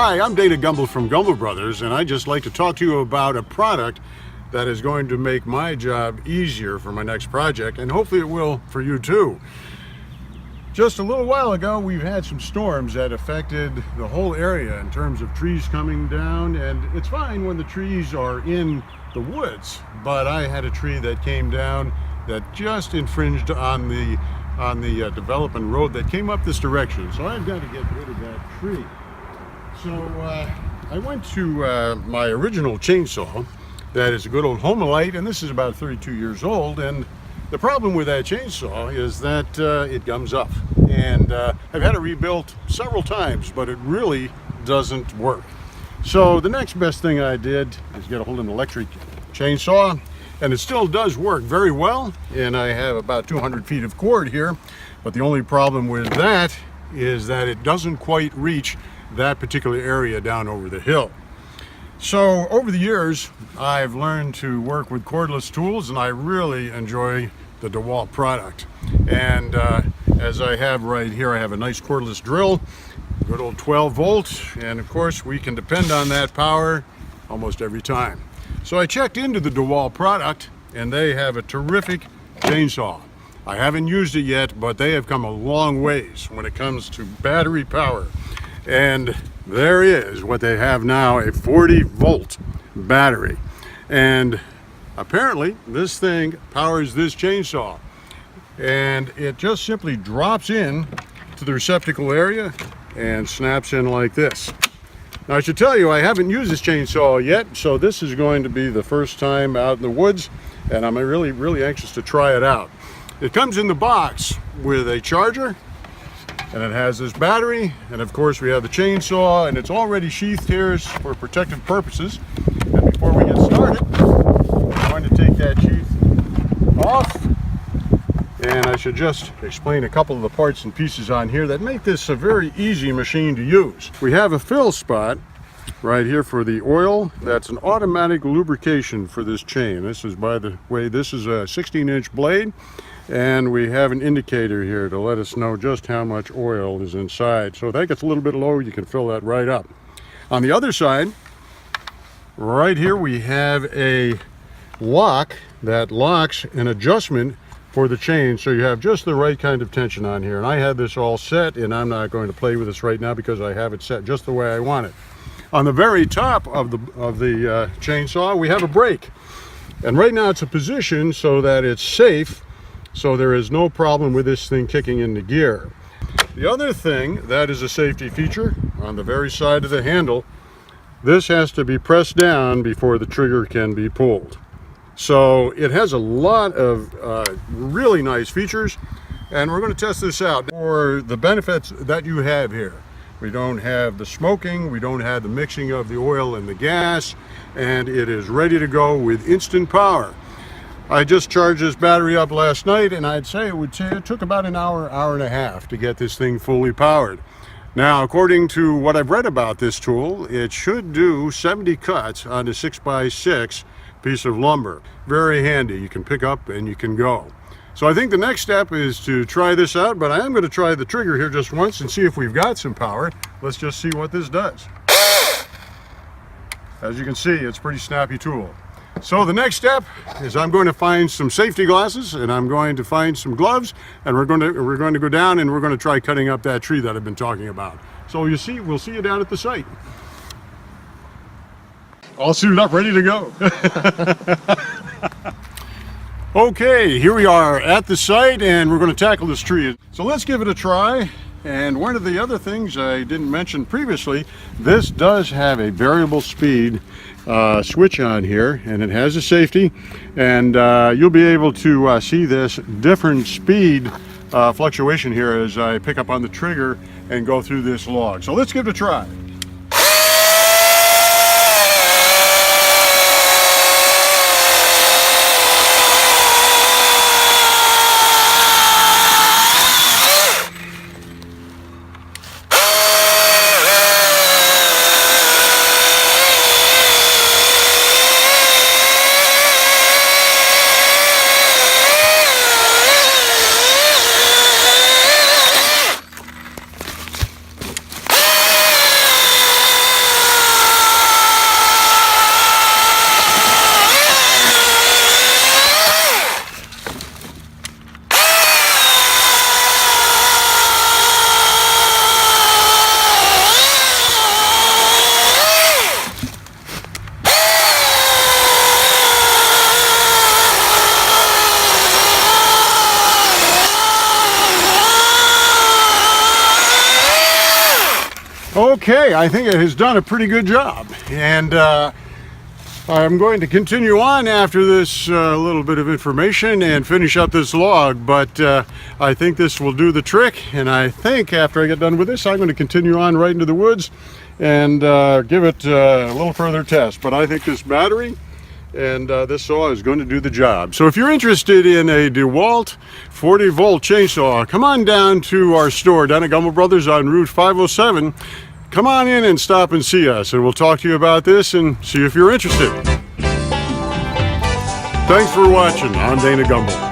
Hi, I'm Dana Gumble from Gumble Brothers, and I'd just like to talk to you about a product that is going to make my job easier for my next project, and hopefully it will for you too. Just a little while ago, we've had some storms that affected the whole area in terms of trees coming down, and it's fine when the trees are in the woods, but I had a tree that came down that just infringed on the development road that came up this direction, so I've got to get rid of that tree. So I went to my original chainsaw that is a good old Homelite, and this is about 32 years old, and the problem with that chainsaw is that it gums up, and I've had it rebuilt several times, but it really doesn't work. So the next best thing I did is get a hold of an electric chainsaw, and it still does work very well, and I have about 200 feet of cord here, but the only problem with that is that it doesn't quite reach that particular area down over the hill. So over the years, I've learned to work with cordless tools, and I really enjoy the Dewalt product. And as I have right here, I have a nice cordless drill, good old 12 volt, and of course we can depend on that power almost every time. So I checked into the Dewalt product, and they have a terrific chainsaw. I haven't used it yet, but they have come a long ways when it comes to battery power. And there is what they have now, a 40 volt battery. And apparently this thing powers this chainsaw. And it just simply drops in to the receptacle area and snaps in like this. Now I should tell you, I haven't used this chainsaw yet, so this is going to be the first time out in the woods, and I'm really anxious to try it out. It comes in the box with a charger, and it has this battery, and of course we have the chainsaw, and it's already sheathed here for protective purposes. And before we get started, I'm going to take that sheath off, and I should just explain a couple of the parts and pieces on here that make this a very easy machine to use. We have a fill spot right here for the oil. That's an automatic lubrication for this chain. This is, by the way, this is a 16-inch blade. And we have an indicator here to let us know just how much oil is inside. So if that gets a little bit low, you can fill that right up. On the other side, right here, we have a lock that locks an adjustment for the chain, so you have just the right kind of tension on here. And I had this all set, and I'm not going to play with this right now because I have it set just the way I want it. On the very top of the chainsaw, we have a brake. And right now it's a position so that it's safe, so there is no problem with this thing kicking into gear. The other thing that is a safety feature on the very side of the handle, this has to be pressed down before the trigger can be pulled. So it has a lot of really nice features, and we're going to test this out for the benefits that you have here. We don't have the smoking, we don't have the mixing of the oil and the gas, and it is ready to go with instant power. I just charged this battery up last night, and I'd say it took about an hour, hour and a half to get this thing fully powered. Now, according to what I've read about this tool, it should do 70 cuts on a 6x6 piece of lumber. Very handy. You can pick up and you can go. So I think the next step is to try this out, but I am going to try the trigger here just once and see if we've got some power. Let's just see what this does. As you can see, it's a pretty snappy tool. So the next step is I'm going to find some safety glasses, and I'm going to find some gloves, and we're going to go down and we're going to try cutting up that tree that I've been talking about. So we'll see you down at the site. All suited up, ready to go. Okay, here we are at the site, and we're going to tackle this tree. So let's give it a try. And one of the other things I didn't mention previously, this does have a variable speed switch on here, and it has a safety, and you'll be able to see this different speed fluctuation here as I pick up on the trigger and go through this log. So let's give it a try. Okay, I think it has done a pretty good job, and I'm going to continue on after this little bit of information and finish up this log, but I think this will do the trick, and I think after I get done with this, I'm going to continue on right into the woods and give it a little further test. But I think this battery and this saw is going to do the job. So if you're interested in a Dewalt 40-volt chainsaw, come on down to our store down at Gumble Brothers on Route 507. Come on in and stop and see us, and we'll talk to you about this and see if you're interested. Thanks for watching. I'm Dana Gumble.